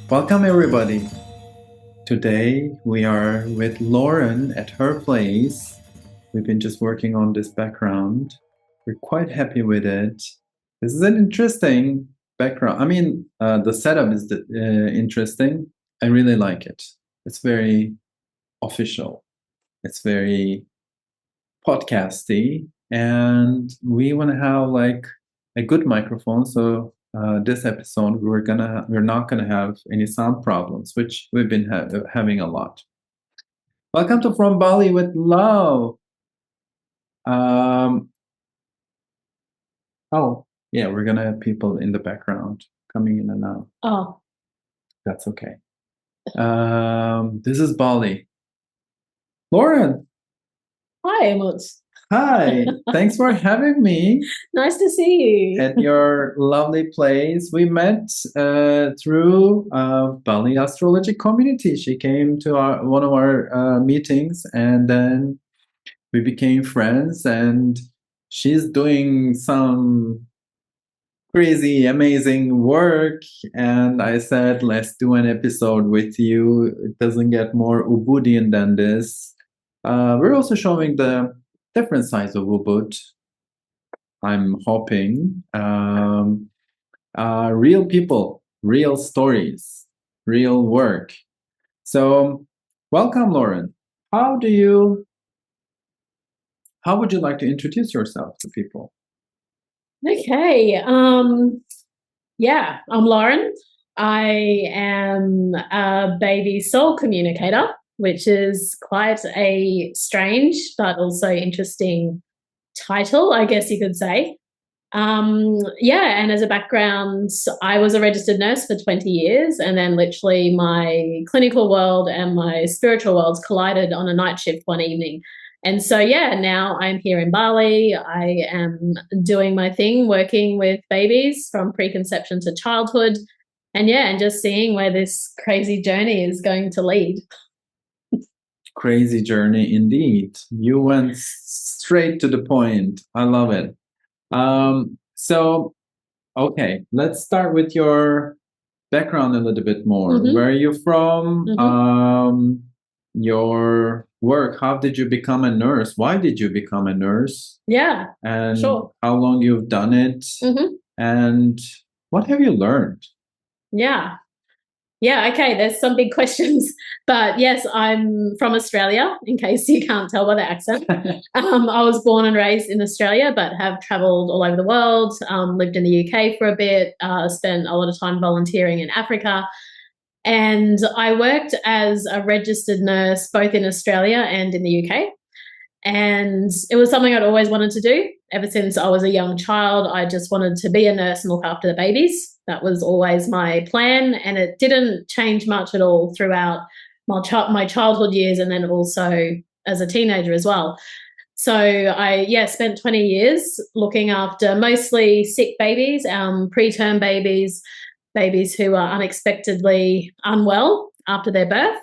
Welcome, everybody. Today we are with Lauren at her place. We've been just working on this background. We're quite happy with it. This is an interesting background. The setup is interesting. I really like it. It's very official. It's very podcasty, and we want to have like a good microphone. So this episode we're not gonna have any sound problems, which we've been having a lot. Welcome to From Bali with Love. Oh yeah, we're gonna have people in the background coming in and out. Oh, That's okay. This is Bali. Lauren, hi, Emot. hi. Thanks for having me Nice to see you. at your lovely place. We met through Bali Astrology Community. She came to one of our meetings, and then we became friends. And she's doing some crazy, amazing work. And I said, let's do an episode with you. It doesn't get more Ubudian than this. We're also showing the different sides of Ubud. I'm hoping real people, real stories, real work. So, welcome, Lauren. How would you like to introduce yourself to people? Okay. Yeah, I'm Lauren. I am a baby soul communicator, which is quite a strange but also interesting title, I guess you could say. Yeah, and as a background, I was a registered nurse for 20 years, and then literally my clinical world and my spiritual worlds collided on a night shift one evening. And so, yeah, now I'm here in Bali. I am doing my thing, working with babies from preconception to childhood. And yeah, and just seeing where this crazy journey is going to lead. Crazy journey indeed. You went straight to the point. I love it. So, okay, let's start with your background a little bit more. Where are you from? Your work. How did you become a nurse? Why did you become a nurse? Yeah, and sure. How long you've done it? And what have you learned? Yeah. Yeah, okay, there's some big questions. But yes, I'm from Australia, in case you can't tell by the accent. I was born and raised in Australia, but have travelled all over the world, lived in the UK for a bit, spent a lot of time volunteering in Africa. And I worked as a registered nurse both in Australia and in the UK. And it was something I'd always wanted to do. Ever since I was a young child, I just wanted to be a nurse and look after the babies. That was always my plan, and it didn't change much at all throughout my childhood years, and then also as a teenager as well. So I spent 20 years looking after mostly sick babies, preterm babies, babies who are unexpectedly unwell after their birth.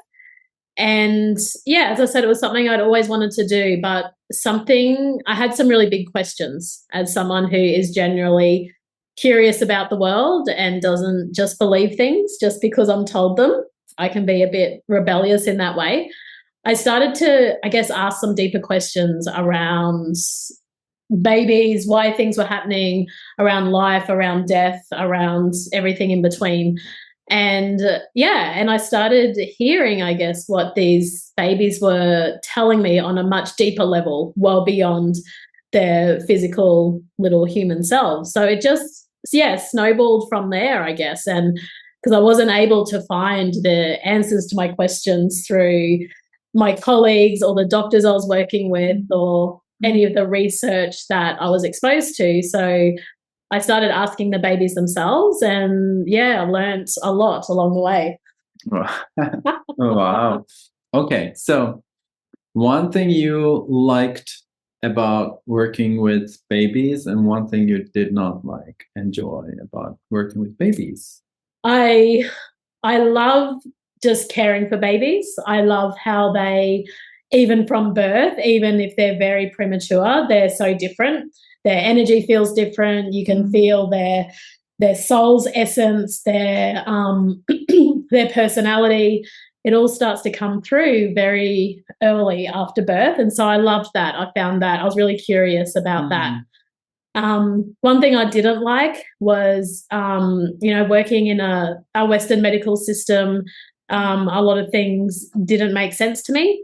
And yeah, as I said, it was something I'd always wanted to do, but I had some really big questions as someone who is generally curious about the world and doesn't just believe things just because I'm told them. I can be a bit rebellious in that way. I started to, I guess, ask some deeper questions around babies, why things were happening, around life, around death, around everything in between. And and I started hearing, I guess, what these babies were telling me on a much deeper level, well beyond their physical little human selves. So it just, snowballed from there, I guess. And because I wasn't able to find the answers to my questions through my colleagues or the doctors I was working with or any of the research that I was exposed to. So I started asking the babies themselves, and I learned a lot along the way. Wow. Okay, so one thing you liked about working with babies and one thing you did not enjoy about working with babies? I love just caring for babies. I love how they, even from birth, even if they're very premature, they're so different. Their energy feels different. You can feel their their soul's essence, their their personality. It all starts to come through very early after birth. And so I loved that. I found that. I was really curious about that. One thing I didn't like was, working in a Western medical system. A lot of things didn't make sense to me.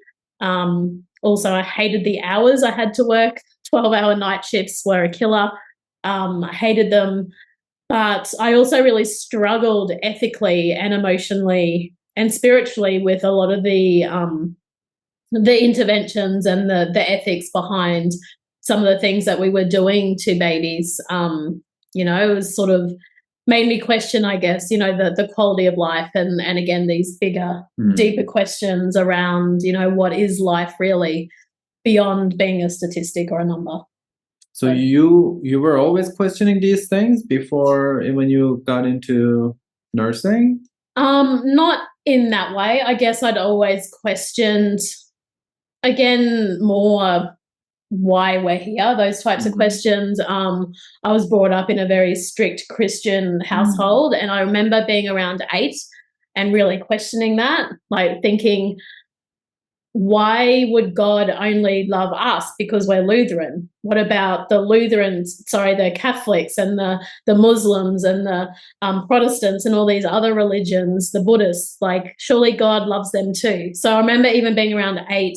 Also, I hated the hours I had to work. 12-hour night shifts were a killer. I hated them. But I also really struggled ethically and emotionally and spiritually with a lot of the interventions and the ethics behind some of the things that we were doing to babies. It was sort of made me question, I guess, the quality of life and again, these bigger, deeper questions around, what is life really beyond being a statistic or a number. So you were always questioning these things before when you got into nursing? Not in that way. I guess I'd always questioned, again, more why we're here, those types of questions. I was brought up in a very strict Christian household, and I remember being around 8 and really questioning that, like thinking, why would God only love us because we're Lutheran? What about the Catholics and the Muslims and the Protestants and all these other religions, the Buddhists? Like, surely God loves them too. So I remember even being around 8,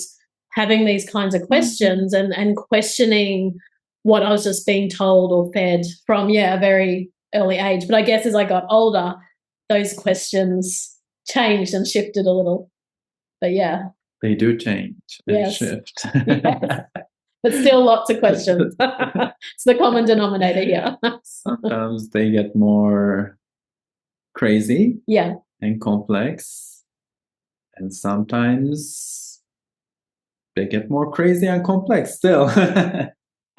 having these kinds of questions and questioning what I was just being told or fed from, a very early age. But I guess as I got older, those questions changed and shifted a little. But yeah. They do change and shift. Yes. But still lots of questions. It's the common denominator here. Sometimes they get more crazy and complex. And sometimes they get more crazy and complex still.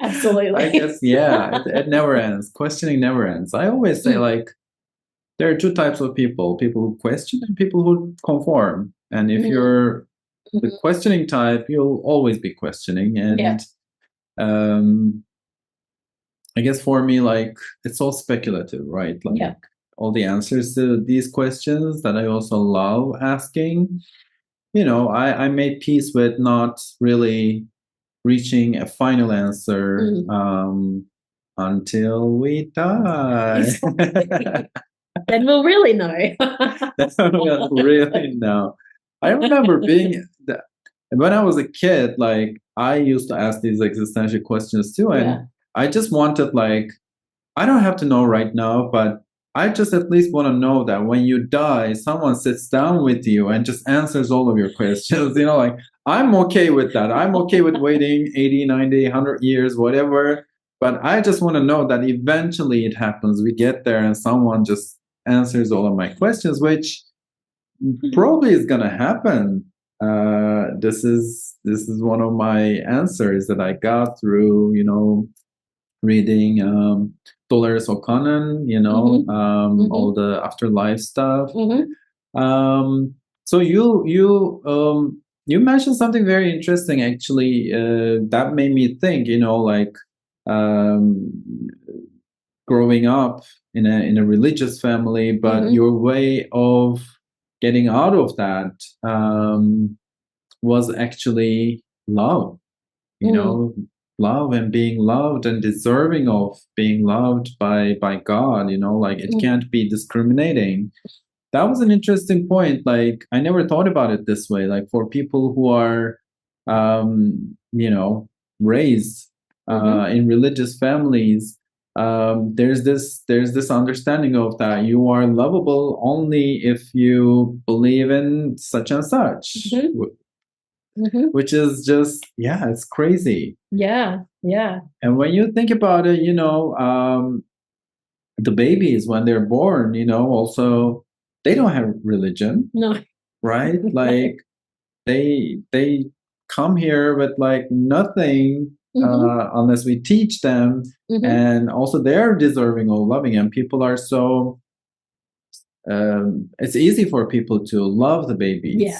Absolutely. I guess, it never ends. Questioning never ends. I always say, like, there are 2 types of people who question and people who conform. And if you're the questioning type, you'll always be questioning. And I guess for me, like, it's all speculative, right? Like all the answers to these questions that I also love asking, I made peace with not really reaching a final answer until we die. Then we'll really know. Then we'll really know. I remember when I was a kid, like, I used to ask these existential questions too. And I just wanted, like, I don't have to know right now, but I just at least want to know that when you die, someone sits down with you and just answers all of your questions. Like, I'm okay with that. I'm okay with waiting 80, 90, 100 years, whatever. But I just want to know that eventually it happens. We get there and someone just answers all of my questions, which probably is going to happen. This is one of my answers that I got through, reading Dolores O'Connor, all the afterlife stuff. So you mentioned something very interesting, actually, that made me think, like, growing up in a religious family, but your way of getting out of that was actually love, love and being loved and deserving of being loved by God, like, it can't be discriminating. That was an interesting point. Like, I never thought about it this way. Like, for people who are raised in religious families, there's this understanding of that you are lovable only if you believe in such and such, which is just, it's crazy. And when you think about it, the babies, when they're born, also, they don't have religion. No. Right? Like, they come here with, like, nothing unless we teach them. And also, they're deserving of loving, and people are so it's easy for people to love the babies.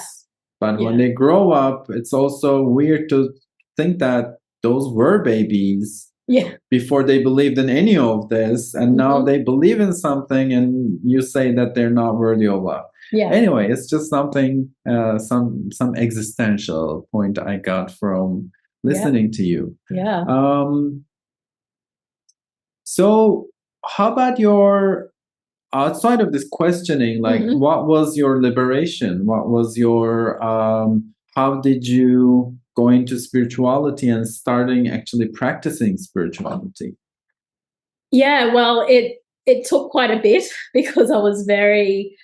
But when they grow up, it's also weird to think that those were babies Yeah. before they believed in any of this, and now they believe in something, and you say that they're not worthy of love. Yeah. Anyway, it's just something, some existential point I got from listening to you. Yeah. So how about your, outside of this questioning, like what was your liberation? What was your, how did you go into spirituality and starting actually practicing spirituality? Yeah, well, it took quite a bit because I was very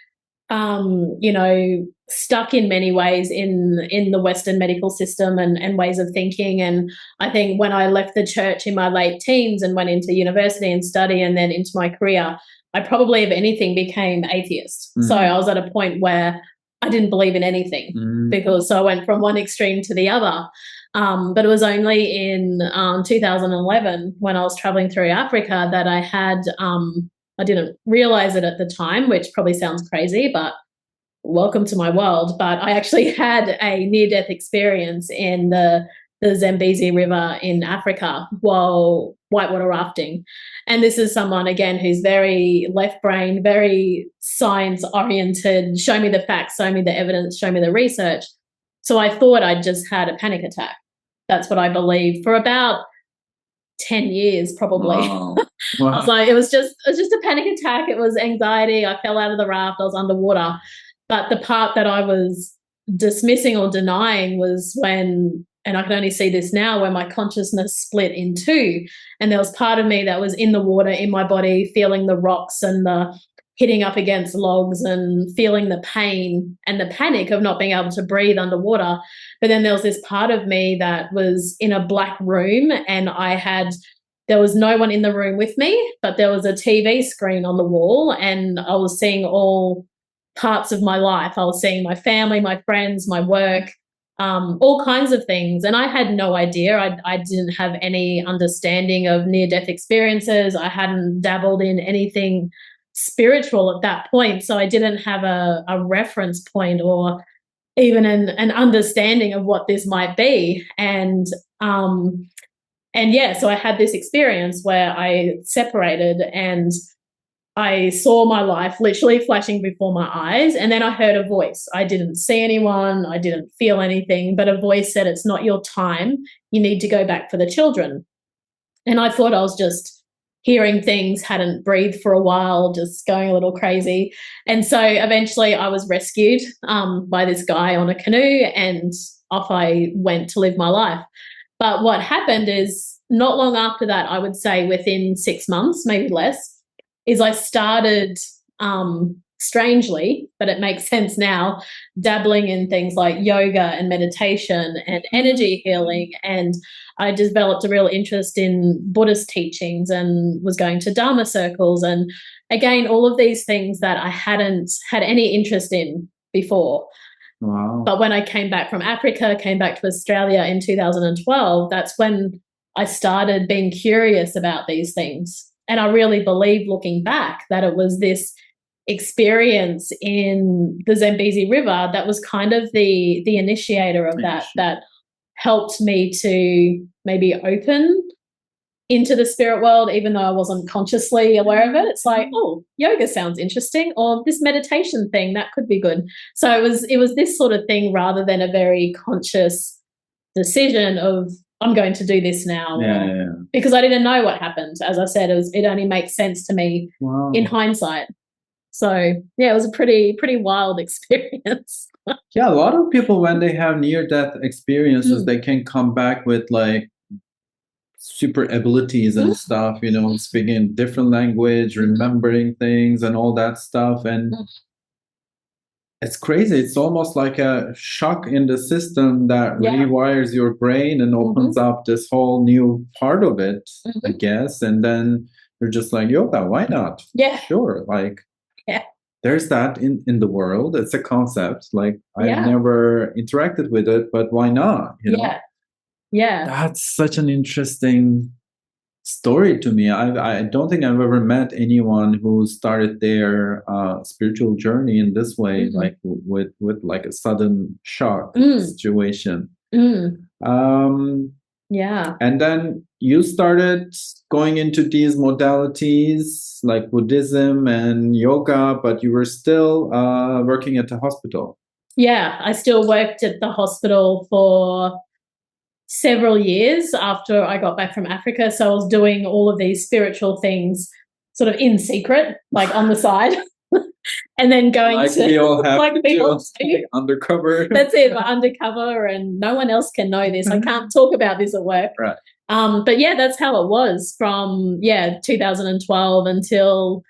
you know, stuck in many ways in the Western medical system and ways of thinking. And I think when I left the church in my late teens and went into university and study and then into my career, I probably, if anything, became atheist. So I was at a point where I didn't believe in anything because so I went from one extreme to the other. But it was only in 2011 when I was traveling through Africa that I had I didn't realize it at the time, which probably sounds crazy, but welcome to my world. But I actually had a near-death experience in the Zambezi River in Africa while whitewater rafting. And this is someone, again, who's very left brain, very science oriented, show me the facts, show me the evidence, show me the research. So I thought I'd just had a panic attack. That's what I believed for about 10 years, probably. Wow. I was like, it was just a panic attack. It was anxiety. I fell out of the raft. I was underwater. But the part that I was dismissing or denying was when, and I can only see this now, when my consciousness split in two. And there was part of me that was in the water, in my body, feeling the rocks and the hitting up against logs and feeling the pain and the panic of not being able to breathe underwater. But then there was this part of me that was in a black room, and there was no one in the room with me, but there was a TV screen on the wall, and I was seeing all parts of my life. I was seeing my family, my friends, my work, all kinds of things. And I had no idea. I didn't have any understanding of near-death experiences. I hadn't dabbled in anything spiritual at that point. So I didn't have a reference point or even an understanding of what this might be. And yeah, so I had this experience where I separated and I saw my life literally flashing before my eyes. And then I heard a voice. I didn't see anyone. I didn't feel anything, but a voice said, "It's not your time. You need to go back for the children." And I thought I was just hearing things, hadn't breathed for a while, just going a little crazy. And so eventually I was rescued by this guy on a canoe, and off I went to live my life. But what happened is, not long after that, I would say within 6 months, maybe less, is I started, strangely, but it makes sense now, dabbling in things like yoga and meditation and energy healing. And I developed a real interest in Buddhist teachings and was going to Dharma circles. And again, all of these things that I hadn't had any interest in before. Wow. But when I came back from Africa, came back to Australia in 2012, that's when I started being curious about these things. And I really believe, looking back, that it was this experience in the Zambezi River that was kind of the initiator of that helped me to maybe open into the spirit world, even though I wasn't consciously aware of it. It's like, oh, yoga sounds interesting, or this meditation thing, that could be good. So it was this sort of thing rather than a very conscious decision of, I'm going to do this now. Yeah. Because I didn't know what happened. As I said, it only makes sense to me in hindsight. So yeah, it was a pretty wild experience. Yeah, a lot of people, when they have near-death experiences, they can come back with like super abilities and stuff, you know, speaking different language, remembering things and all that stuff. And it's crazy. It's almost like a shock in the system that rewires your brain and opens up this whole new part of it, I guess. And then you're just like, yoga, why not? Yeah. Sure. Like, there's that in the world. It's a concept. Like, I've never interacted with it, but why not? You know? Yeah. That's such an interesting story to me. I don't think I've ever met anyone who started their spiritual journey in this way, like with like a sudden shock situation. Yeah. And then you started going into these modalities like Buddhism and yoga, but you were still working at the hospital. Yeah, I still worked at the hospital for several years after I got back from Africa. So I was doing all of these spiritual things sort of in secret, like on the side. And then going like to we all have like to we all do, like undercover. That's it, but undercover, and no one else can know this. I can't talk about this at work. Right. But yeah, that's how it was from 2012 until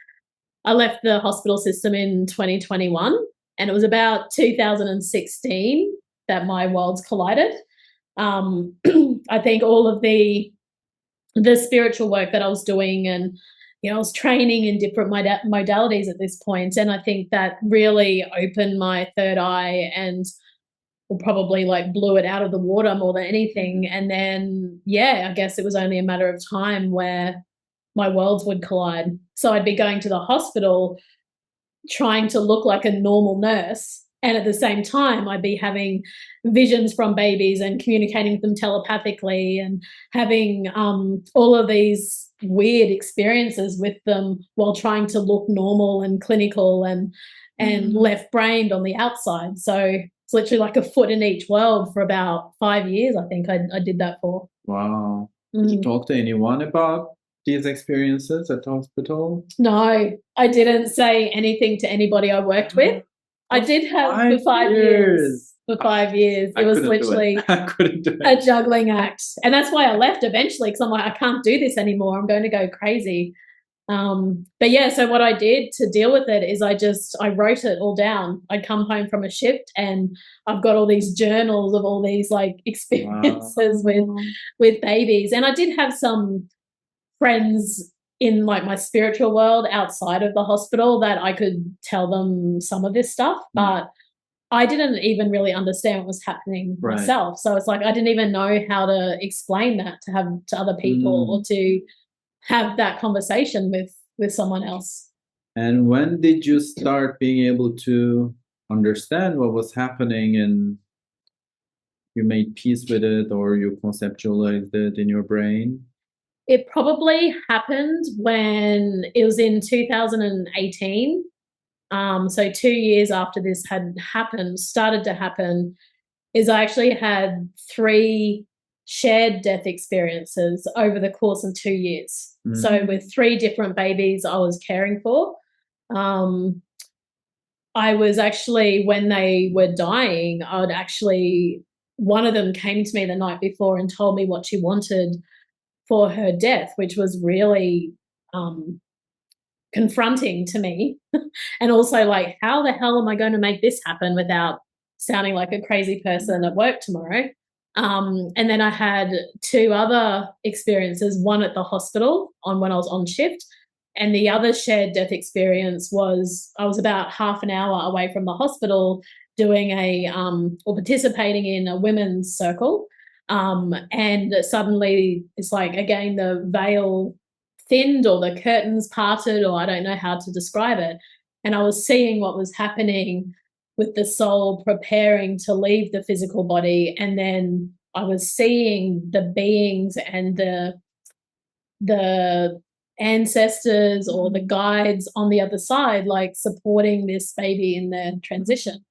I left the hospital system in 2021, and it was about 2016 that my worlds collided. I think all of the spiritual work that I was doing, and I was training in different modalities at this point, and I think that really opened my third eye and probably like blew it out of the water more than anything. And then I guess it was only a matter of time where my worlds would collide. So I'd be going to the hospital trying to look like a normal nurse, and at the same time I'd be having visions from babies and communicating with them telepathically and having all of these weird experiences with them while trying to look normal and clinical and left brained on the outside. So it's literally like a foot in each world for about 5 years. I think I did that for. Wow. Did you talk to anyone about these experiences at the hospital? No, I didn't say anything to anybody I worked with. I did have for 5 years. For 5 years. It was literally a juggling act. And that's why I left eventually, because I'm like, I can't do this anymore. I'm going to go crazy. But yeah, so what I did to deal with it is I wrote it all down. I'd come home from a shift and I've got all these journals of all these like experiences with babies. And I did have some friends in like my spiritual world outside of the hospital that I could tell them some of this stuff, but I didn't even really understand what was happening myself. So it's like I didn't even know how to explain that to other people or to have that conversation with someone else. And when did you start being able to understand what was happening and you made peace with it, or you conceptualized it in your brain? It probably happened when it was in 2018. So 2 years after this had started to happen, is I actually had 3 shared death experiences over the course of 2 years. So with 3 different babies I was caring for. I was actually, when they were dying, one of them came to me the night before and told me what she wanted for her death, which was really confronting to me. And also like, how the hell am I going to make this happen without sounding like a crazy person at work tomorrow? And then I had 2 other experiences, one at the hospital when I was on shift, and the other shared death experience was I was about half an hour away from the hospital doing or participating in a women's circle. And suddenly it's like, again, the veil thinned or the curtains parted, or I don't know how to describe it. And I was seeing what was happening with the soul preparing to leave the physical body. And then I was seeing the beings and the ancestors or the guides on the other side, like supporting this baby in their transition.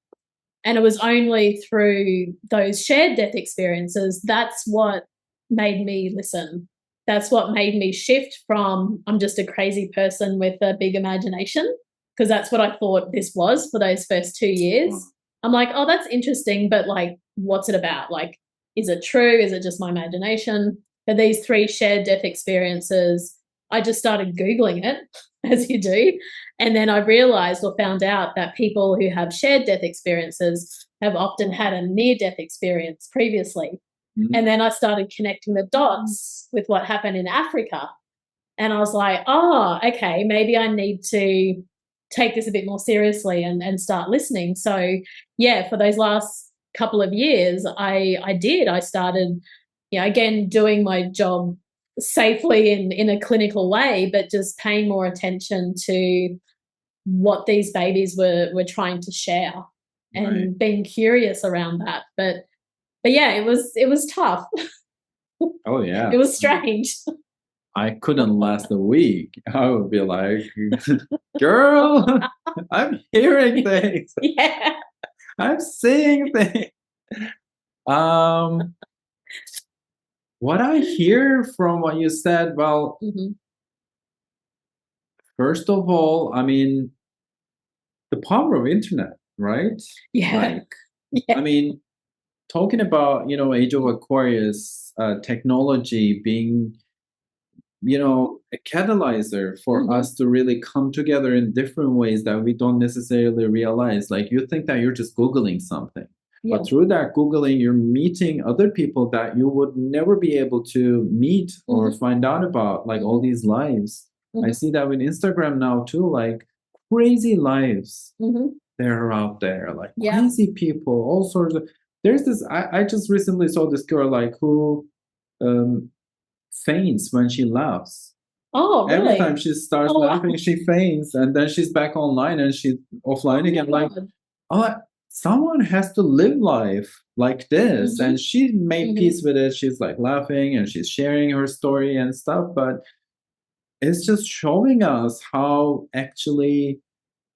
And it was only through those shared death experiences, that's what made me listen. That's what made me shift from I'm just a crazy person with a big imagination, because that's what I thought this was for those first 2 years. I'm like, oh, that's interesting, but like, what's it about? Like, is it true? Is it just my imagination? For these 3 shared death experiences, I just started Googling it, as you do. And then I realized or found out that people who have shared death experiences have often had a near-death experience previously. And then I started connecting the dots with what happened in Africa. And I was like, oh, okay, maybe I need to take this a bit more seriously and start listening. So, yeah, for those last couple of years, I did. I started, again, doing my job safely in a clinical way, but just paying more attention to what these babies were trying to share and being curious around that. But yeah, it was tough. Oh yeah. It was strange. I couldn't last a week. I would be like, girl, I'm hearing things. Yeah. I'm seeing things. Um, what I hear from what you said, well, Hmm. first of all, I mean, the power of internet, right? Yeah. Like, I Yeah. mean, talking about, Age of Aquarius, technology being, a catalyzer for Hmm. us to really come together in different ways that we don't necessarily realize. Like you think that you're just Googling something, Yeah. but through that Googling, you're meeting other people that you would never be able to meet or Hmm. find out about, like all these lives. I Hmm. see that with Instagram now too, like crazy lives Hmm. that are out there, like Yeah. crazy people, all sorts of. There's this, I just recently saw this girl like who um, faints when she laughs. Oh, Every time really? she starts Oh, laughing, wow. she faints, and then she's back online and she's offline Oh my again. Like, God. oh, someone has to live life like this, Hmm. and she made Hmm. peace with it. She's like laughing and she's sharing her story and stuff, but it's just showing us how actually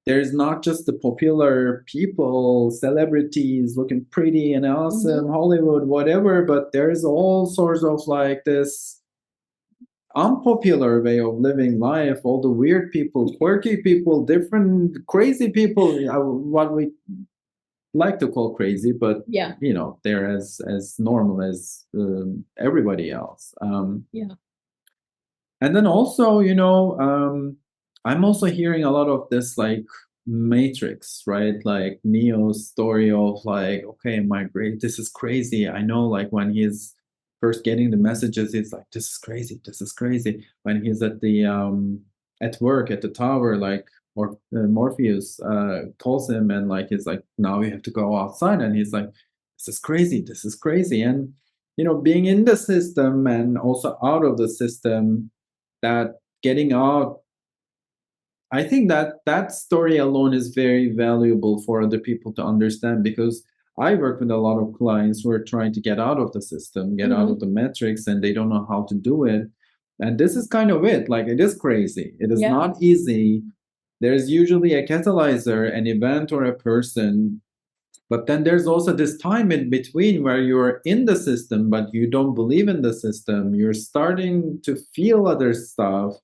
there's not just the popular people, celebrities looking pretty and awesome, Hmm. Hollywood, whatever, but there's all sorts of like this unpopular way of living life, all the weird people, quirky people, different crazy people, what we like to call crazy, but Yeah. they're as normal as everybody else. Yeah. And then also, I'm also hearing a lot of this like Matrix, right? Like Neo's story of like, okay, my great, this is crazy. I know, like when he's first getting the messages, he's like, this is crazy, this is crazy. When he's at work at the tower, like Morpheus calls him and like he's like, now you have to go outside, and he's like, this is crazy, this is crazy, and being in the system and also out of the system, that getting out, I think that that story alone is very valuable for other people to understand, because I work with a lot of clients who are trying to get out of the system, get out of Hmm. the metrics, and they don't know how to do it. And this is kind of it. Like, it is crazy, it is Yeah. not easy. There's usually a catalyzer, an event, or a person, but then there's also this time in between where you're in the system, but you don't believe in the system. You're starting to feel other stuff.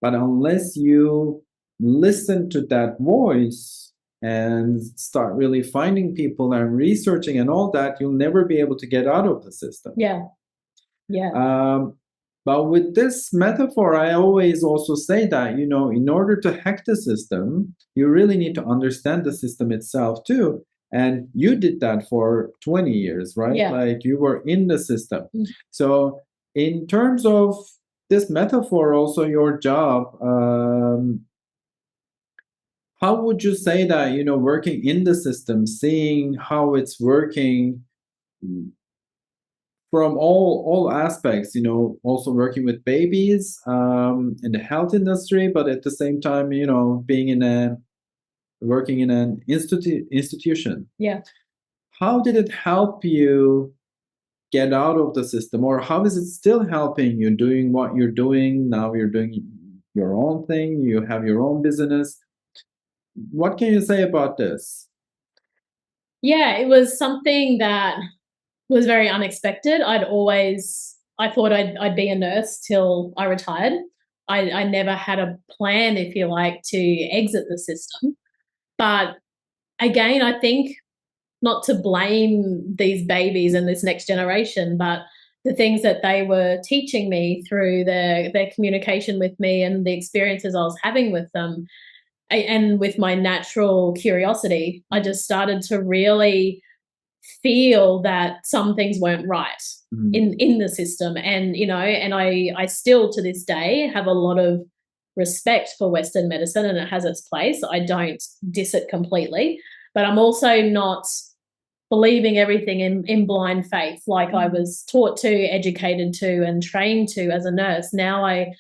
But unless you listen to that voice and start really finding people and researching and all that, you'll never be able to get out of the system. Yeah. Yeah. Um, but with this metaphor, I always also say that, in order to hack the system, you really need to understand the system itself too. And you did that for 20 years, right? Yeah. Like you were in the system. Mm. So, in terms of this metaphor, also your job, how would you say that, working in the system, seeing how it's working, from all aspects, also working with babies in the health industry, but at the same time, being in a working in an institution. Yeah. How did it help you get out of the system, or how is it still helping you doing what you're doing now? You're doing your own thing, you have your own business. What can you say about this? Yeah. It was something that was very unexpected. I thought I'd be a nurse till I retired. I never had a plan, if you like, to exit the system. But again, I think not to blame these babies and this next generation, but the things that they were teaching me through their communication with me and the experiences I was having with them, and with my natural curiosity, I just started to really feel that some things weren't right Mm. in the system. And and I still to this day have a lot of respect for Western medicine, and it has its place. I don't diss it completely, but I'm also not believing everything in blind faith like I was taught to, educated to, and trained to as a nurse. Now I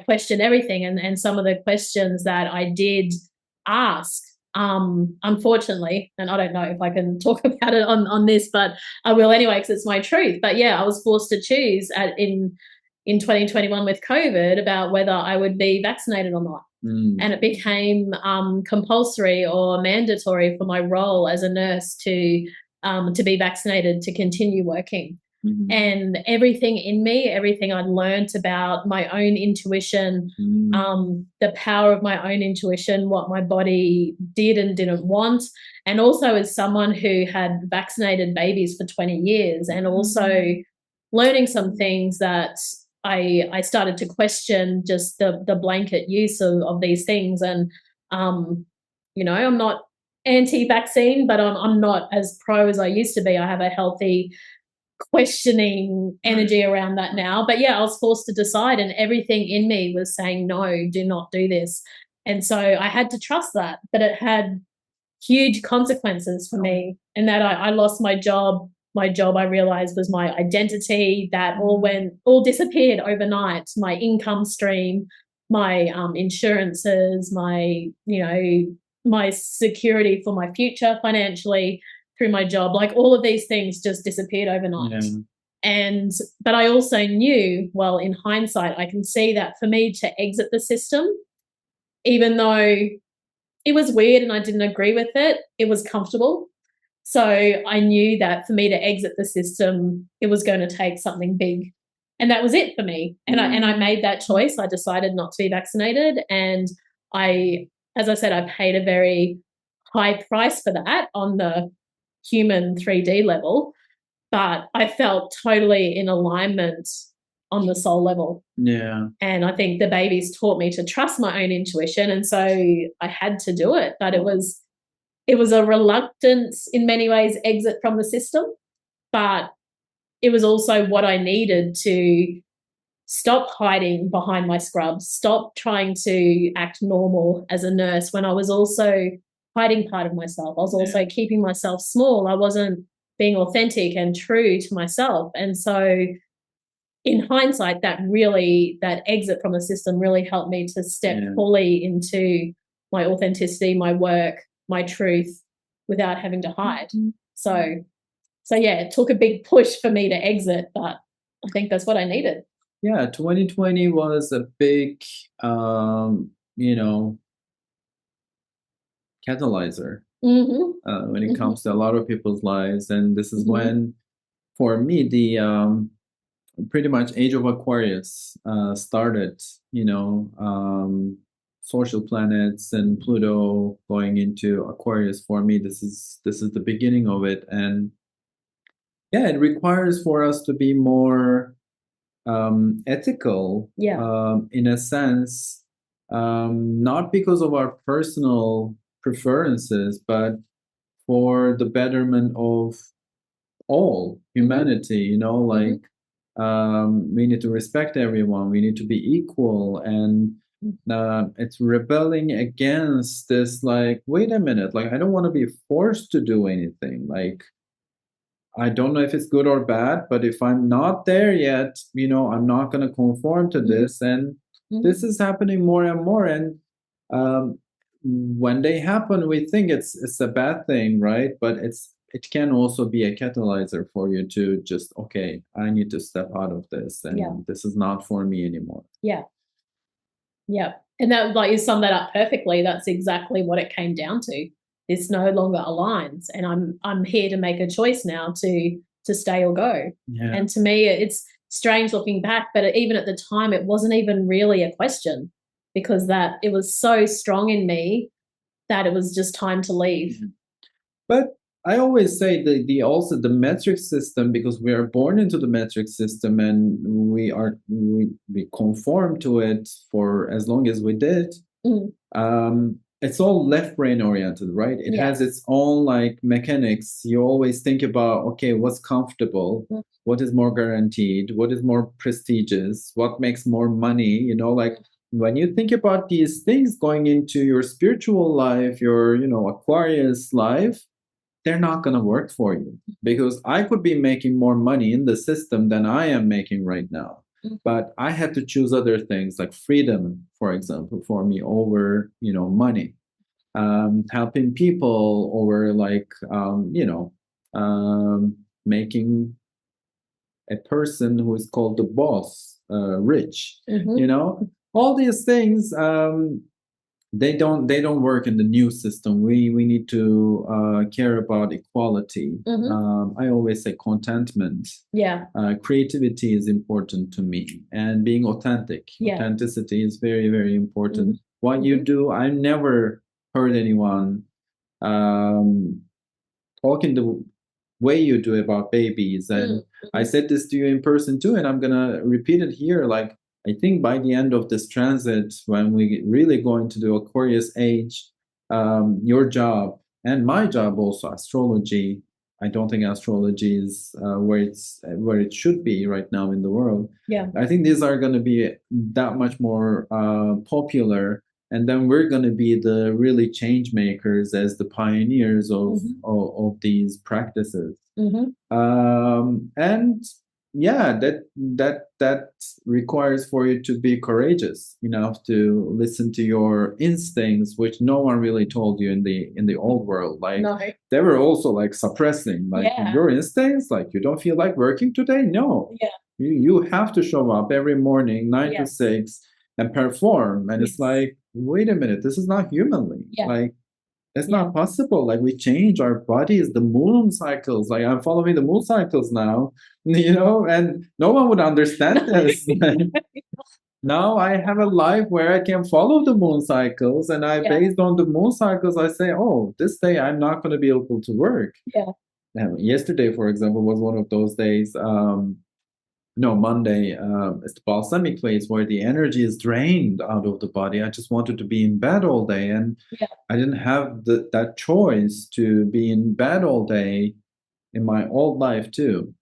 question everything, and some of the questions that I did ask unfortunately, and I don't know if I can talk about it on this, but I will anyway because it's my truth. But yeah, I was forced to choose in 2021 with COVID about whether I would be vaccinated or not. And it became compulsory or mandatory for my role as a nurse to be vaccinated to continue working. Mm-hmm. And everything in me, everything I'd learned about my own intuition, the power of my own intuition, what my body did and didn't want, and also as someone who had vaccinated babies for 20 years and also learning some things that I started to question just the blanket use of these things. And, you know, I'm not anti-vaccine, but I'm not as pro as I used to be. I have a healthy questioning energy around that now. But yeah, I was forced to decide, and everything in me was saying, no, do not do this. And so I had to trust that, but it had huge consequences for me, and that I lost my job. My job, I realized, was my identity. That all disappeared overnight. My income stream, my insurances, my my security for my future financially through my job, like all of these things just disappeared overnight. Yeah. But I also knew, well, in hindsight, I can see that for me to exit the system, even though it was weird and I didn't agree with it, it was comfortable. So I knew that for me to exit the system, it was going to take something big. And that was it for me. And I made that choice. I decided not to be vaccinated. And as I said, I paid a very high price for that on the human 3D level. But I felt totally in alignment on the soul level. Yeah. And I think the babies taught me to trust my own intuition. And so I had to do it. But it was a reluctance, in many ways, exit from the system. But it was also what I needed to stop hiding behind my scrubs, stop trying to act normal as a nurse when I was also hiding part of myself. I was also keeping myself small. I wasn't being authentic and true to myself. And so in hindsight, that exit from the system really helped me to step fully into my authenticity, my work, my truth, without having to hide. So yeah, it took a big push for me to exit, but I think that's what I needed. Yeah, 2020 was a big, catalyzer when it comes to a lot of people's lives. And this is when, for me, the pretty much Age of Aquarius started, social planets and Pluto going into Aquarius. For me, this is the beginning of it. And yeah, it requires for us to be more ethical, in a sense, not because of our personal preferences, but for the betterment of all humanity. We need to respect everyone. We need to be equal, and it's rebelling against this. Like, wait a minute! Like, I don't want to be forced to do anything. Like, I don't know if it's good or bad, but if I'm not there yet, I'm not going to conform to this. And this is happening more and more. And when they happen, we think it's a bad thing, right? But it can also be a catalyzer for you to just, okay, I need to step out of this, and this is not for me anymore. Yeah. Yeah. And that, like, you summed that up perfectly. That's exactly what it came down to. This no longer aligns, and I'm here to make a choice now to stay or go. Yeah. And to me, it's strange looking back, but even at the time, it wasn't even really a question, because that it was so strong in me that it was just time to leave. But I always say the metric system, because we are born into the metric system, and we conform to it for as long as we did. It's all left brain oriented, right? It has its own like mechanics. You always think about, okay, what's comfortable, what is more guaranteed, what is more prestigious, what makes more money, like when you think about these things going into your spiritual life, your, Aquarius life, they're not going to work for you, because I could be making more money in the system than I am making right now. But I had to choose other things like freedom, for example, for me over, money. helping people, or like making a person who is called the boss rich. All these things, they don't work in the new system. We need to care about equality. I always say contentment. Yeah. Creativity is important to me, and being authentic. Yeah. Authenticity is very, very important. What you do, I never heard anyone talking the way you do about babies. And I said this to you in person too, and I'm gonna repeat it here. Like, I think by the end of this transit, when we really go into the Aquarius age, your job and my job also, astrology. I don't think astrology is where it should be right now in the world. Yeah. I think these are going to be that much more popular, and then we're going to be the really change makers as the pioneers of these practices. And yeah, that requires for you to be courageous enough to listen to your instincts, which no one really told you in the old world. Like, No. they were also like suppressing, like, your instincts, like, you don't feel like working today. No, you have to show up every morning 9 to 6 and perform. And it's like, wait a minute, this is not humanly. Like, it's not possible. Like, we change our bodies, the moon cycles. Like, I'm following the moon cycles now, and no one would understand this. Now I have a life where I can follow the moon cycles, and based on the moon cycles, I say, oh, this day I'm not going to be able to work. Yesterday, for example, was one of those days. No, Monday, it's the balsamic phase where the energy is drained out of the body. I just wanted to be in bed all day, and I didn't have that choice to be in bed all day in my old life too.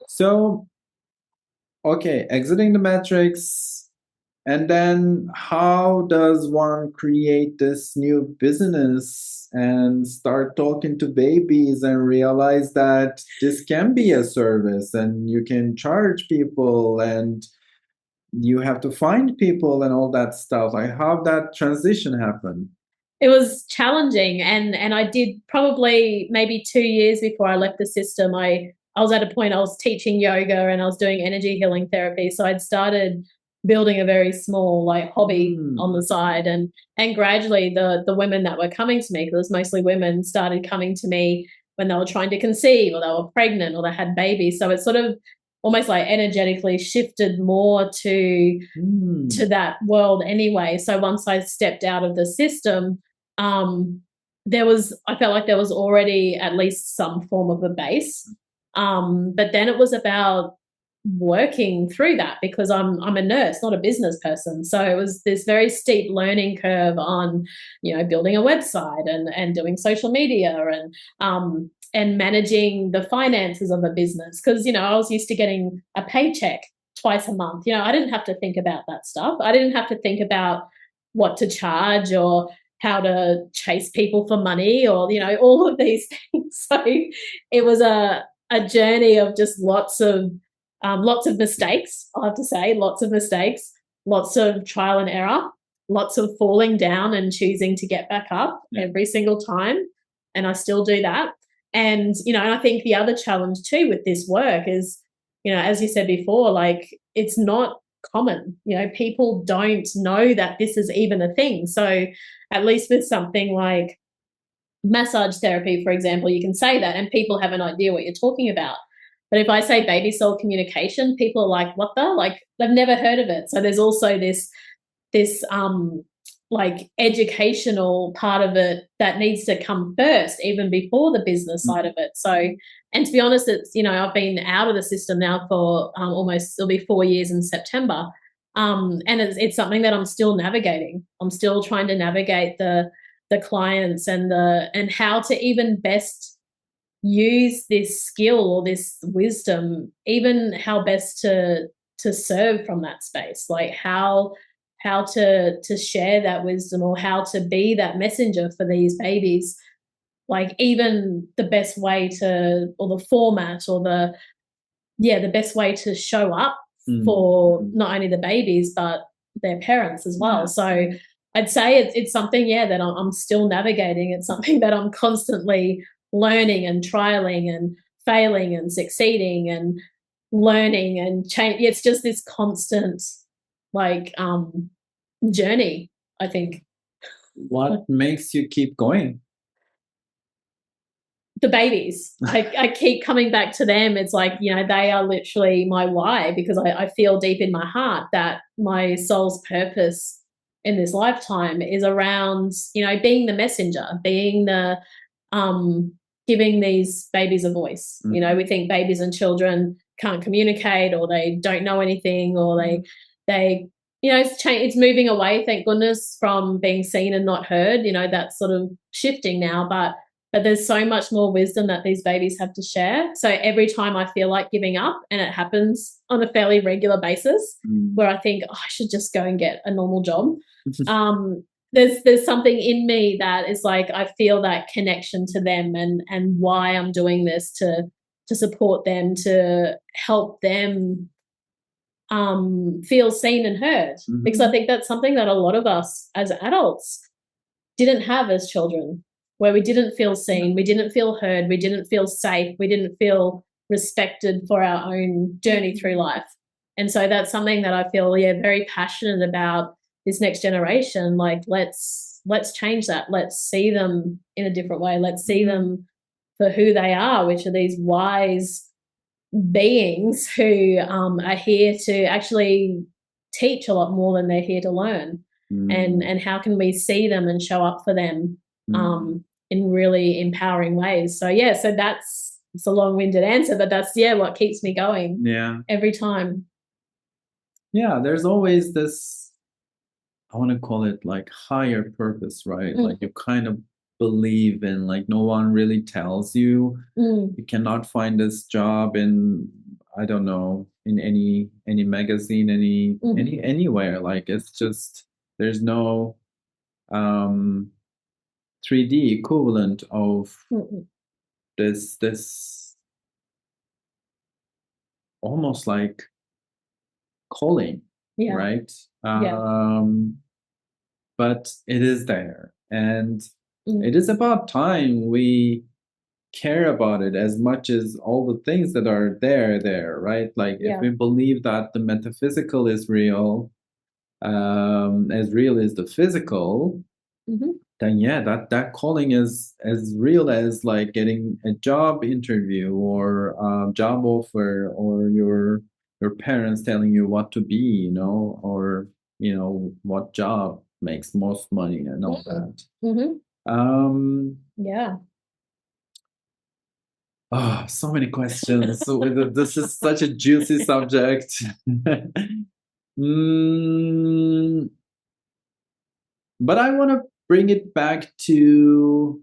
So, okay, exiting the matrix. And then how does one create this new business and start talking to babies and realize that this can be a service and you can charge people and you have to find people and all that stuff? Like, how that transition happened? It was challenging, and I did probably maybe 2 years before I left the system. I was at a point I was teaching yoga and I was doing energy healing therapy, so I'd started building a very small like hobby on the side, and gradually the women that were coming to me, because it was mostly women, started coming to me when they were trying to conceive or they were pregnant or they had babies. So it sort of almost like energetically shifted more to that world anyway. So once I stepped out of the system, I felt like there was already at least some form of a base. But then it was about working through that, because I'm a nurse, not a business person. So it was this very steep learning curve on, building a website and doing social media and managing the finances of a business. Because, I was used to getting a paycheck twice a month. I didn't have to think about that stuff. I didn't have to think about what to charge or how to chase people for money or, all of these things. So it was a journey of just lots of mistakes, I have to say, lots of mistakes, lots of trial and error, lots of falling down and choosing to get back up every single time. And I still do that. And, I think the other challenge too with this work is, as you said before, like, it's not common. People don't know that this is even a thing. So at least with something like massage therapy, for example, you can say that and people have an idea what you're talking about. But if I say baby soul communication, people are like, what the? Like, they've never heard of it. So there's also this like educational part of it that needs to come first, even before the business side of it. So, and to be honest, it's, I've been out of the system now for it'll be 4 years in September. And it's something that I'm still navigating. I'm still trying to navigate the clients and how to even best use this skill or this wisdom, even how best to serve from that space, like how to share that wisdom or how to be that messenger for these babies, like even the best way to, or the format or the best way to show up for not only the babies but their parents as well. So I'd say it's something, yeah, that I'm still navigating. It's something that I'm constantly learning and trialing and failing and succeeding and learning and change. It's just this constant, like, journey, I think. What makes you keep going? The babies. I keep coming back to them. It's like, you know, they are literally my why, because I feel deep in my heart that my soul's purpose in this lifetime is around, you know, being the messenger, being the giving these babies a voice. You know, we think babies and children can't communicate, or they don't know anything, or they you know, it's moving away, thank goodness, from being seen and not heard. You know, that's sort of shifting now, but there's so much more wisdom that these babies have to share. So every time I feel like giving up, and it happens on a fairly regular basis, where I think, oh, I should just go and get a normal job. There's something in me that is like, I feel that connection to them, and why I'm doing this, to support them, to help them feel seen and heard. Because I think that's something that a lot of us as adults didn't have as children, where we didn't feel seen, we didn't feel heard, we didn't feel safe, we didn't feel respected for our own journey through life. And so that's something that I feel, yeah, very passionate about this next generation. Like, let's change that. Let's see them in a different way. Let's see them for who they are, which are these wise beings who are here to actually teach a lot more than they're here to learn. And how can we see them and show up for them in really empowering ways. So yeah, so it's a long-winded answer, but that's, yeah, what keeps me going. Yeah. Every time. Yeah, there's always this, I want to call it like higher purpose, right? Like you kind of believe in, like no one really tells you. You cannot find this job in, I don't know, in any magazine, anywhere. Like it's just, there's no 3D equivalent of this almost like calling, right? But it is there, and it is about time we care about it as much as all the things that are there, right? Like if we believe that the metaphysical is real, as real as the physical, then yeah, that calling is as real as like getting a job interview or a job offer, or your parents telling you what to be, you know, or you know what job makes most money and all that. Yeah. Oh, so many questions. So this is such a juicy subject. But I want to bring it back to,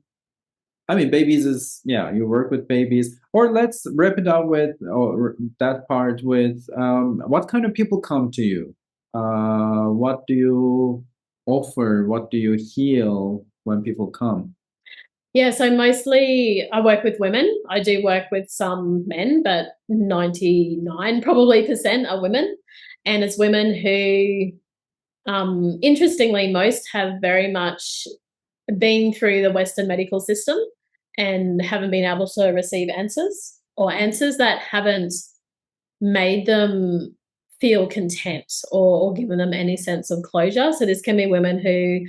I mean, babies is, yeah, you work with babies. Or let's wrap it up with, or that part with, what kind of people come to you? What do you offer? What do you heal when people come? Yeah, so mostly I work with women. I do work with some men, but 99 probably % are women. And it's women who, interestingly, most have very much been through the Western medical system and haven't been able to receive answers, or answers that haven't made them feel content, or given them any sense of closure. So this can be women who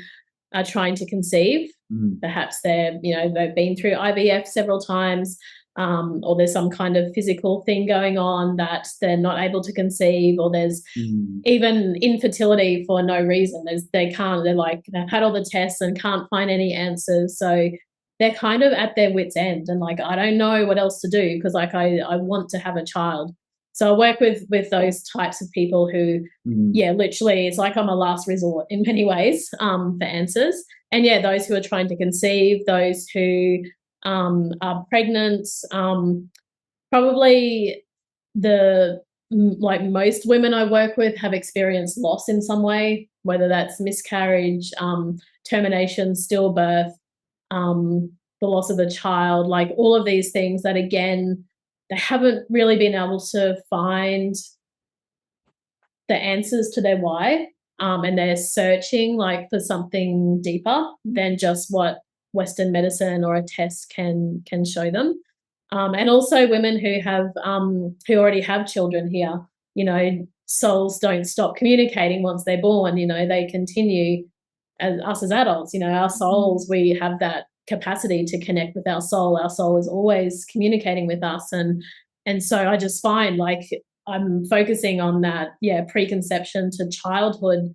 are trying to conceive. Perhaps they've been through IVF several times, or there's some kind of physical thing going on that they're not able to conceive, or there's even infertility for no reason. They've had all the tests and can't find any answers. So they're kind of at their wit's end, and like, I don't know what else to do, because like I want to have a child. So I work with those types of people who, yeah, literally, it's like I'm a last resort in many ways for answers. And yeah, those who are trying to conceive, those who are pregnant, probably most women I work with have experienced loss in some way, whether that's miscarriage, termination, stillbirth, the loss of a child, like all of these things that, again, they haven't really been able to find the answers to their why. and they're searching like for something deeper than just what Western medicine or a test can show them. And also women who already have children here, you know, souls don't stop communicating once they're born. You know, they continue as us as adults. You know, our souls, we have that capacity to connect with our soul. Our soul is always communicating with us, and so I just find like I'm focusing on that, preconception to childhood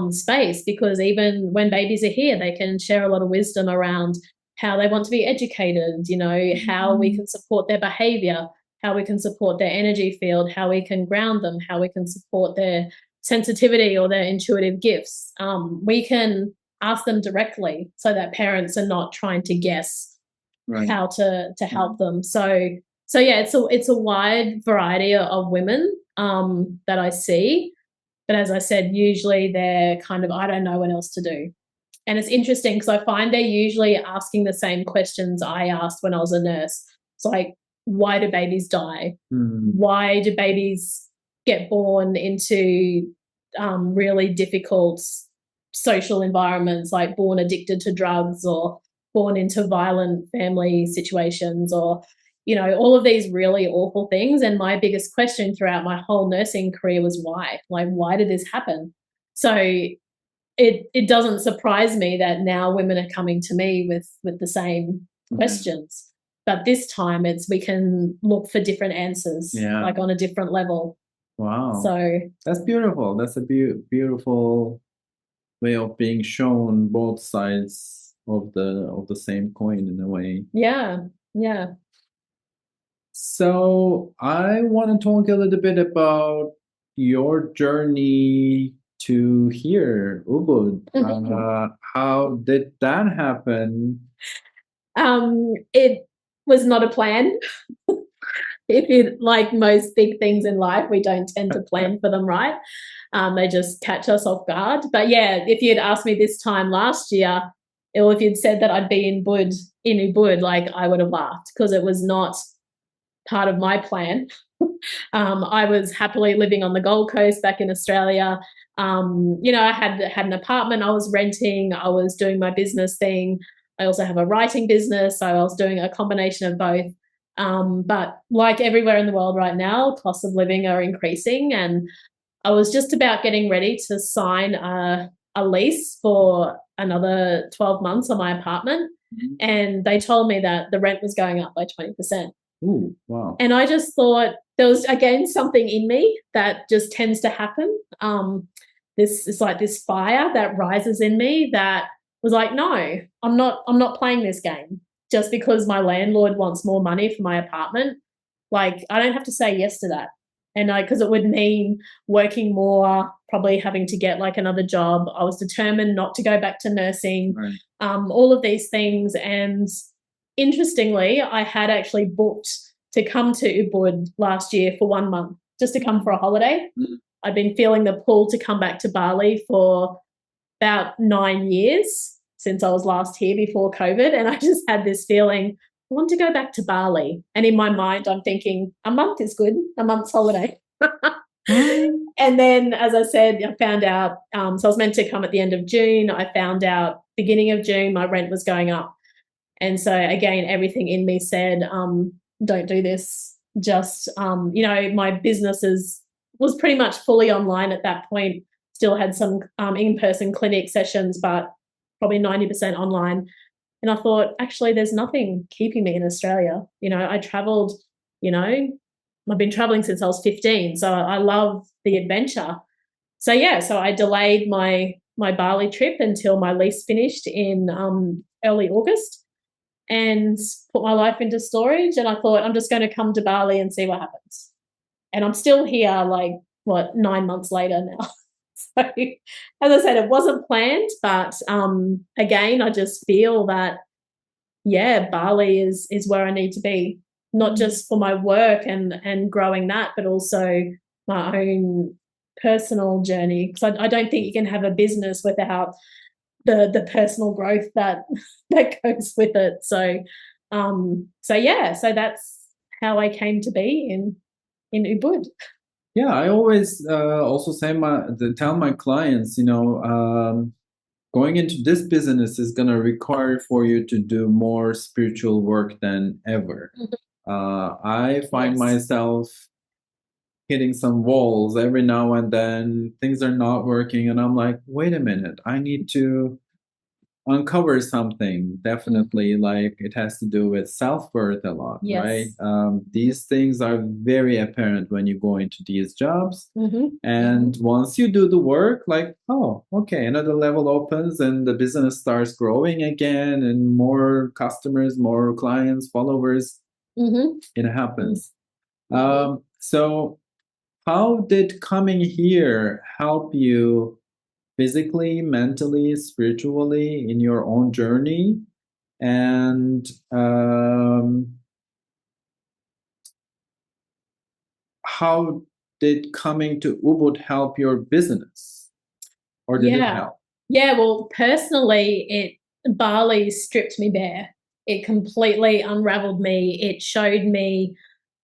space, because even when babies are here, they can share a lot of wisdom around how they want to be educated, you know, how we can support their behavior, how we can support their energy field, how we can ground them, how we can support their sensitivity or their intuitive gifts. We can ask them directly so that parents are not trying to guess how to help them. So yeah, it's a wide variety of women that I see. But as I said, usually they're kind of, I don't know what else to do. And it's interesting because I find they're usually asking the same questions I asked when I was a nurse. It's like, why do babies die? Why do babies get born into really difficult social environments, like born addicted to drugs or born into violent family situations, or, you know, all of these really awful things. And my biggest question throughout my whole nursing career was why? Like, why did this happen? So it doesn't surprise me that now women are coming to me with the same questions. But this time we can look for different answers, like on a different level. Wow. So that's beautiful. That's a beautiful way of being shown both sides of the same coin in a way. Yeah. So I want to talk a little bit about your journey to here, Ubud. How did that happen? It was not a plan. If you, like most big things in life, we don't tend to plan for them, right? They just catch us off guard. But yeah, if you'd asked me this time last year, or if you'd said that I'd be in Ubud, like I would have laughed, because it was not part of my plan. I was happily living on the Gold Coast back in Australia. You know, I had an apartment I was renting. I was doing my business thing. I also have a writing business, so I was doing a combination of both. But like everywhere in the world right now, costs of living are increasing, and I was just about getting ready to sign a lease for another 12 months on my apartment, and they told me that the rent was going up by 20%. Ooh, wow. And I just thought there was, again, something in me that just tends to happen. This is like this fire that rises in me that was like, no, I'm not playing this game just because my landlord wants more money for my apartment. Like, I don't have to say yes to that. And because it would mean working more, probably having to get like another job. I was determined not to go back to nursing, all of these things. And interestingly, I had actually booked to come to Ubud last year for 1 month, just to come for a holiday. I'd been feeling the pull to come back to Bali for about 9 years since I was last here before COVID. And I just had this feeling, I want to go back to Bali. And in my mind, I'm thinking, a month is good, a month's holiday. And then, as I said, I found out, so I was meant to come at the end of June. I found out beginning of June, my rent was going up. And so, again, everything in me said, don't do this. Just, you know, my business was pretty much fully online at that point. Still had some in-person clinic sessions, but probably 90% online. And I thought, actually, there's nothing keeping me in Australia. You know, I traveled, you know, I've been traveling since I was 15. So I love the adventure. So, yeah, so I delayed my Bali trip until my lease finished in early August and put my life into storage. And I thought, I'm just going to come to Bali and see what happens. And I'm still here, like, 9 months later now. So, as I said, it wasn't planned, but again, I just feel that, yeah, Bali is where I need to be, not just for my work and growing that, but also my own personal journey. Because I don't think you can have a business without the personal growth that goes with it. So, so that's how I came to be in Ubud. Yeah, I always also tell my clients, going into this business is going to require for you to do more spiritual work than ever. Mhm. I find Yes. myself hitting some walls every now and then. Things are not working, and I'm like, wait a minute, I need to uncover something. Definitely, like it has to do with self-worth a lot, right? Yes. These things are very apparent when you go into these jobs. Hmm. And once you do the work, like, oh, okay, another level opens and the business starts growing again, and more customers, more clients, followers, Hmm. it happens. Hmm. So how did coming here help you physically, mentally, spiritually in your own journey? And how did coming to Ubud help your business? Or did it Yeah. help? Yeah. Well, personally, Bali stripped me bare. It completely unraveled me. It showed me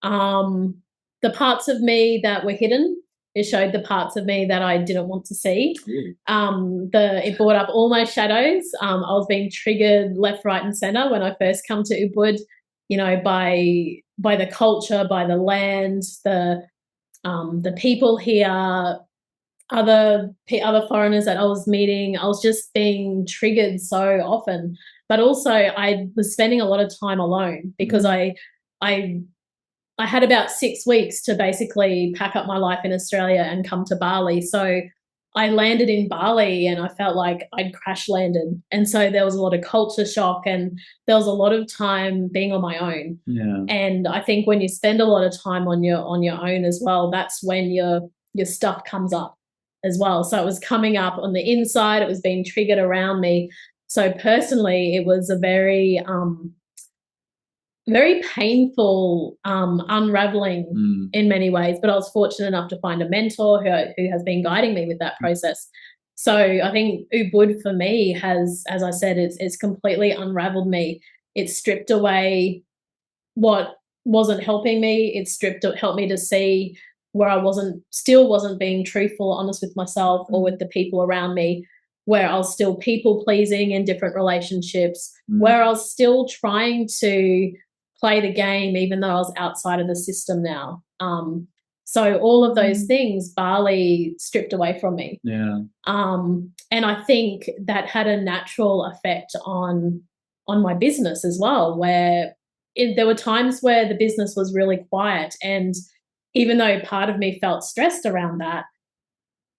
um, the parts of me that were hidden. It showed the parts of me that I didn't want to see. It brought up all my shadows. I was being triggered left, right, and center when I first come to Ubud. By the culture, by the land, the people here, other foreigners that I was meeting. I was just being triggered so often. But also, I was spending a lot of time alone because I I had about 6 weeks to basically pack up my life in Australia and come to Bali. So I landed in Bali and I felt like I'd crash landed. And so there was a lot of culture shock and there was a lot of time being on my own. Yeah. And I think when you spend a lot of time on your own as well, that's when your stuff comes up as well. So it was coming up on the inside, it was being triggered around me. So personally, it was a very painful unraveling in many ways, but I was fortunate enough to find a mentor who has been guiding me with that process. So I think Ubud for me has, as I said, it's completely unraveled me. It's stripped away what wasn't helping me. Helped me to see where I wasn't being truthful, honest with myself or with the people around me, where I was still people pleasing in different relationships, where I was still trying to play the game, even though I was outside of the system now. So all of those things, Bali stripped away from me. Yeah. And I think that had a natural effect on my business as well, where there were times where the business was really quiet, and even though part of me felt stressed around that,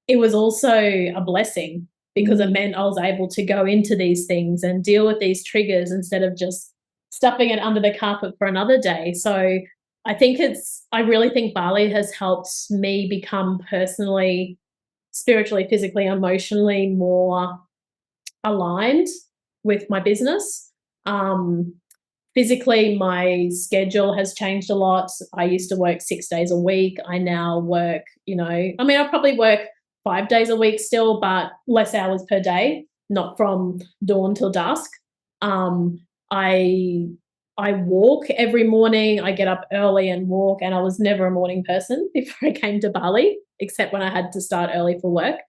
it was also a blessing because it meant I was able to go into these things and deal with these triggers instead of just stuffing it under the carpet for another day. So I really think Bali has helped me become personally, spiritually, physically, emotionally more aligned with my business. Um, Physically, my schedule has changed a lot. I used to work 6 days a week. I now work, I probably work 5 days a week still, but less hours per day, not from dawn till dusk. Um, I I walk every morning. I get up early and walk, and I was never a morning person before I came to Bali, except when I had to start early for work.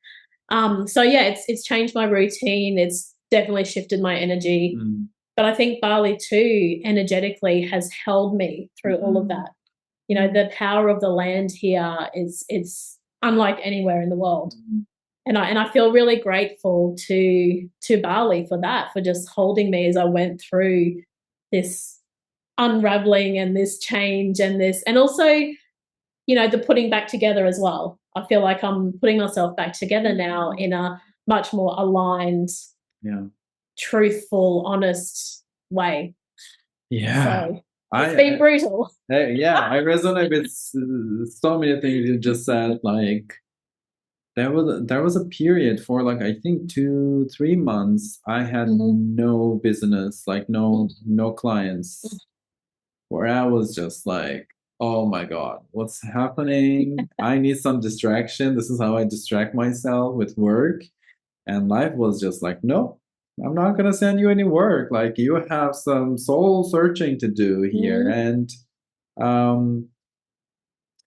So yeah, it's changed my routine. It's definitely shifted my energy. But I think Bali too, energetically, has held me through all of that. The power of the land here is it's unlike anywhere in the world. And I feel really grateful to Bali for that, for just holding me as I went through this unraveling and this change and also, the putting back together as well. I feel like I'm putting myself back together now in a much more aligned, Yeah. truthful, honest way. Yeah. So it's been brutal. Yeah, I resonate with so many things you just said. Like there was a period for like I think 2 3 months I had no business, like no clients, where I was just like, oh my God, what's happening? I need some distraction. This is how I distract myself with work. And life was just like, no, I'm not going to send you any work. Like, you have some soul searching to do here. And um,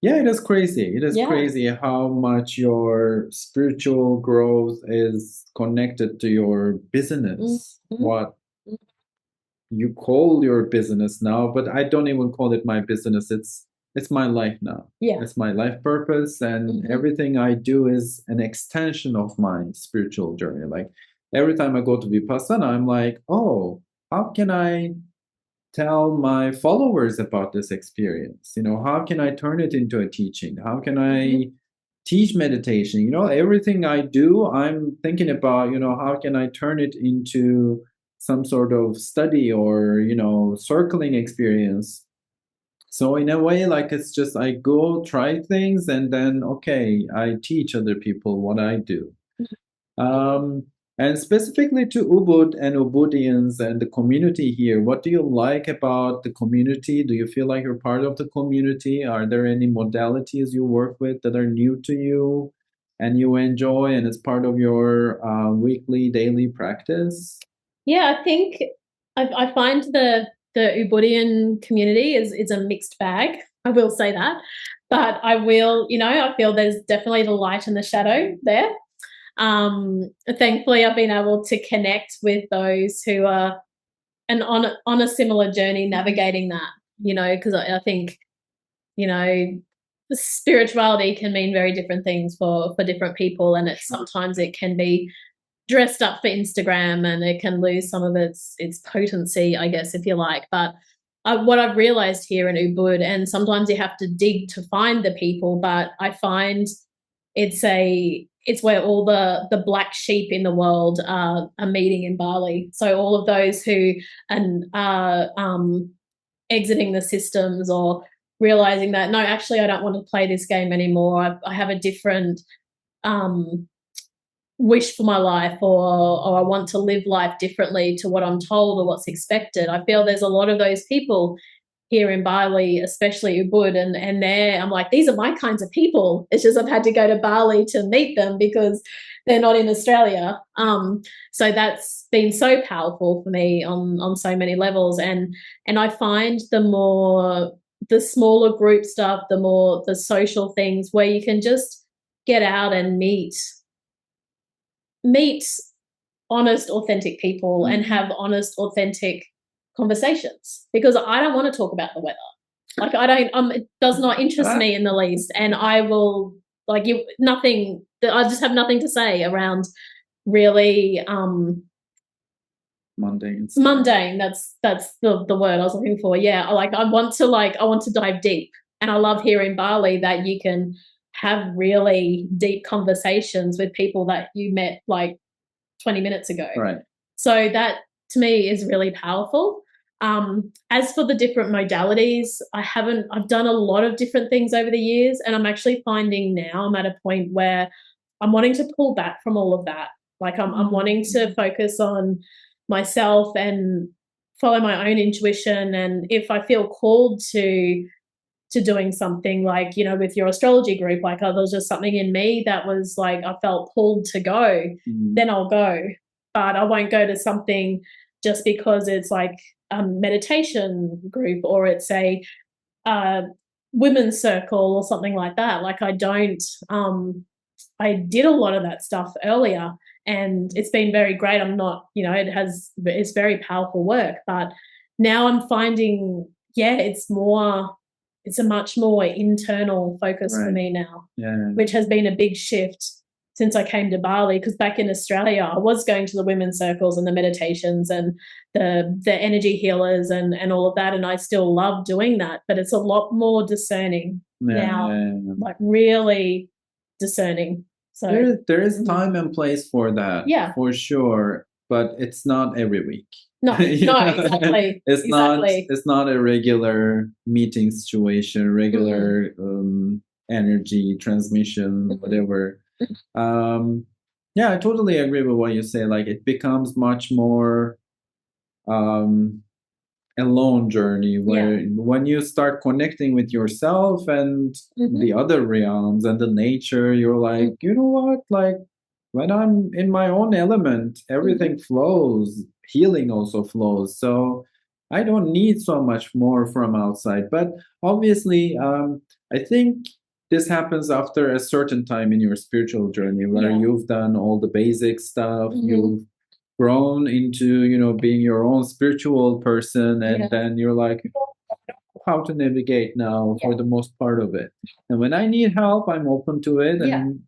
Yeah, it is crazy. It is Yeah. crazy how much your spiritual growth is connected to your business. Mhm. What you call your business now, but I don't even call it my business. It's my life now. Yeah. It's my life purpose, and Mhm. everything I do is an extension of my spiritual journey. Like every time I go to Vipassana, I'm like, oh, how can I tell my followers about this experience? You know, how can I turn it into a teaching? How can Mhm. I teach meditation? You know, everything I do, I'm thinking about, you know, how can I turn it into some sort of study or, you know, circling experience. So in a way, like it's just I go try things and then okay, I teach other people what I do. Um, and specifically to Ubud and Ubudians and the community here, what do you like about the community? Do you feel like you're part of the community? Are there any modalities you work with that are new to you and you enjoy and it's part of your weekly, daily practice? Yeah, I think I find the Ubudian community is a mixed bag. I will say that, but I will, you know, I feel there's definitely the light and the shadow there. Thankfully, I've been able to connect with those who are and on a similar journey navigating that. You know, because I think you know spirituality can mean very different things for different people, and sometimes it can be dressed up for Instagram and it can lose some of its potency, I guess, if you like. But what I've realized here in Ubud, and sometimes you have to dig to find the people, but I find it's where all the black sheep in the world are meeting in Bali. So all of those who are exiting the systems or realizing that no, actually, I don't want to play this game anymore. I have a different um, wish for my life, or I want to live life differently to what I'm told or what's expected. I feel there's a lot of those people here in Bali, especially Ubud, and I'm like, these are my kinds of people. It's just I've had to go to Bali to meet them because they're not in Australia. So that's been so powerful for me on so many levels, and I find the smaller group stuff, the more the social things where you can just get out and meet honest, authentic people and have honest, authentic conversations because I don't want to talk about the weather. Like I don't, it does not interest me in the least, and I will like you nothing. I just have nothing to say around really Mundane stuff. mundane. That's the word I was looking for. Yeah, I want to dive deep, and I love here in Bali that you can have really deep conversations with people that you met like 20 minutes ago. Right. So that to me is really powerful. As for the different modalities, I've done a lot of different things over the years, and I'm actually finding now I'm at a point where I'm wanting to pull back from all of that. Like I'm wanting to focus on myself and follow my own intuition. And if I feel called to doing something like, you know, with your astrology group, like, oh, there was just something in me that was like, I felt pulled to go, then I'll go. But I won't go to something just because it's like a meditation group or it's a uh, women's circle or something like that. Like, I did a lot of that stuff earlier and it's been very great. I'm not, you know, it's very powerful work, but now I'm finding, yeah, it's a much more internal focus for me now, which has been a big shift since I came to Bali. Because back in Australia, I was going to the women's circles and the meditations and the energy healers and all of that, and I still love doing that. But it's a lot more discerning now, like really discerning. So there is time and place for that, yeah, for sure, but it's not every week. no, no, exactly, it's not a regular meeting situation, regular energy transmission, whatever. Yeah, I totally agree with what you say. Like it becomes much more um a lone journey where when you start connecting with yourself and the other realms and the nature, you're like, you know what? Like when I'm in my own element, everything flows. Healing also flows. So I don't need so much more from outside. But obviously, I think this happens after a certain time in your spiritual journey where Yeah. you've done all the basic stuff, Mhm. you've grown into, being your own spiritual person, and Yeah. then you're like, how to navigate now for Yeah. the most part of it. And when I need help, I'm open to it. Yeah. And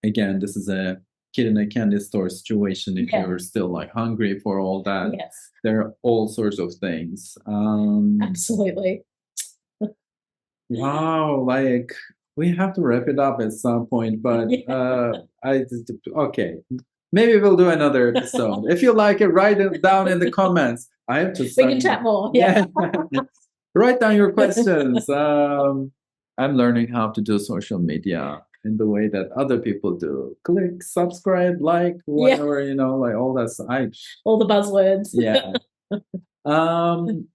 again, this is a kid in a candy store situation. If Yeah. you're still like hungry for all that, Yes. there are all sorts of things. Absolutely. Wow, like we have to wrap it up at some point, but Yeah. okay. Maybe we'll do another episode. If you like it, write it down in the comments. I have to We start. can chat more. Yeah. Write down your questions. I'm learning how to do social media in the way that other people do. Click, subscribe, like, Yeah. whatever, like all that. All the buzzwords. Yeah. Um,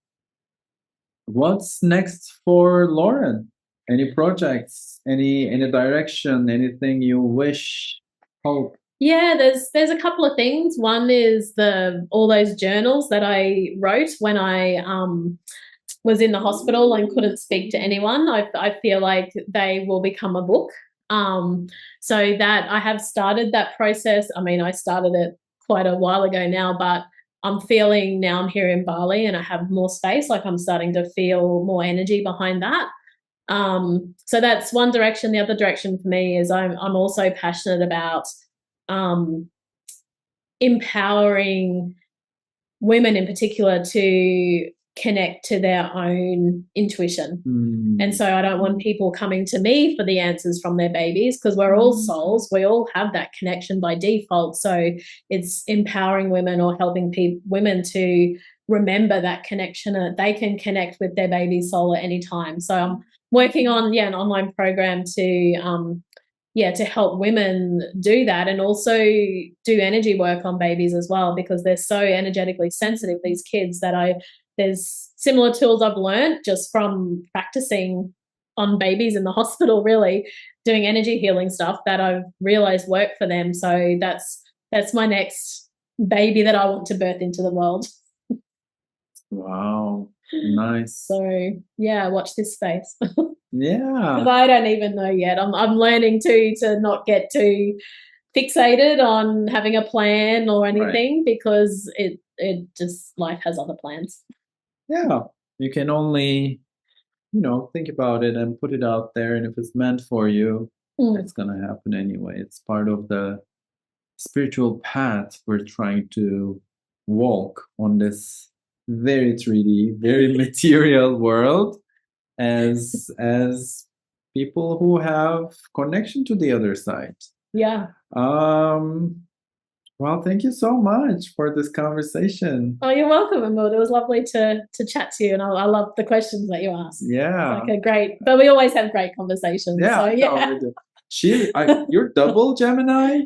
what's next for Lauren? Any projects? Any direction? Anything you wish? Hope? Yeah, there's a couple of things. One is the all those journals that I wrote when I was in the hospital and couldn't speak to anyone. I feel like they will become a book. Um, so that I have started that process. I mean, I started it quite a while ago now, but I'm feeling now I'm here in Bali and I have more space. Like I'm starting to feel more energy behind that. So that's one direction. The other direction for me is I'm also passionate about um, empowering women in particular to connect to their own intuition. And so I don't want people coming to me for the answers from their babies because we're all souls. We all have that connection by default. So it's empowering women or helping women to remember that connection and that they can connect with their baby soul at any time. So I'm working on an online program to help women do that and also do energy work on babies as well because they're so energetically sensitive, these kids, that there's similar tools I've learned just from practicing on babies in the hospital, really doing energy healing stuff that I've realized work for them. So that's my next baby that I want to birth into the world. Wow, nice. So yeah, watch this space. Yeah. Because I don't even know yet. I'm learning to not get too fixated on having a plan or anything because it just life has other plans. Yeah. You can only, think about it and put it out there. And if it's meant for you, it's going to happen anyway. It's part of the spiritual path we're trying to walk on this very 3D, very material world as people who have connection to the other side. Yeah. Well, thank you so much for this conversation. Oh, you're welcome, Emil. It was lovely to chat to you, and I love the questions that you asked. Yeah. It's like but we always have great conversations. Yeah. So, yeah. You're double Gemini?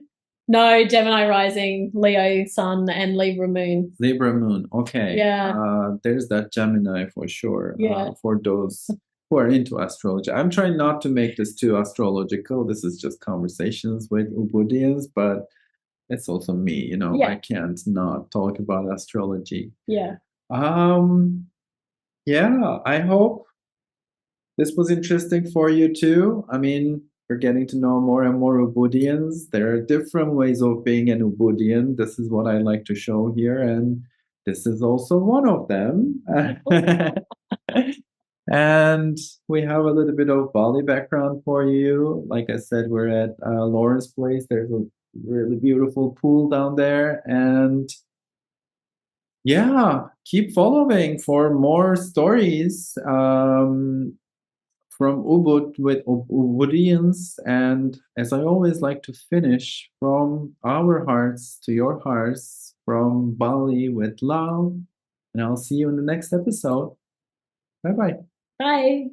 No, Gemini rising, Leo sun, and Libra moon. Libra moon. Okay. Yeah. There's that Gemini for sure. Yeah. For those who are into astrology. I'm trying not to make this too astrological. This is just conversations with Ubudians, but it's also me, Yeah. I can't not talk about astrology. Yeah. Yeah, I hope this was interesting for you too. I mean, we're getting to know more and more Ubudians. There are different ways of being an Ubudian. This is what I like to show here, and this is also one of them. And we have a little bit of Bali background for you. Like I said, we're at Lauren's place. There's a really beautiful pool down there. And yeah, keep following for more stories from Ubud with Ubudians. And as I always like to finish, from our hearts to your hearts, from Bali with love. And I'll see you in the next episode. Bye-bye. Bye.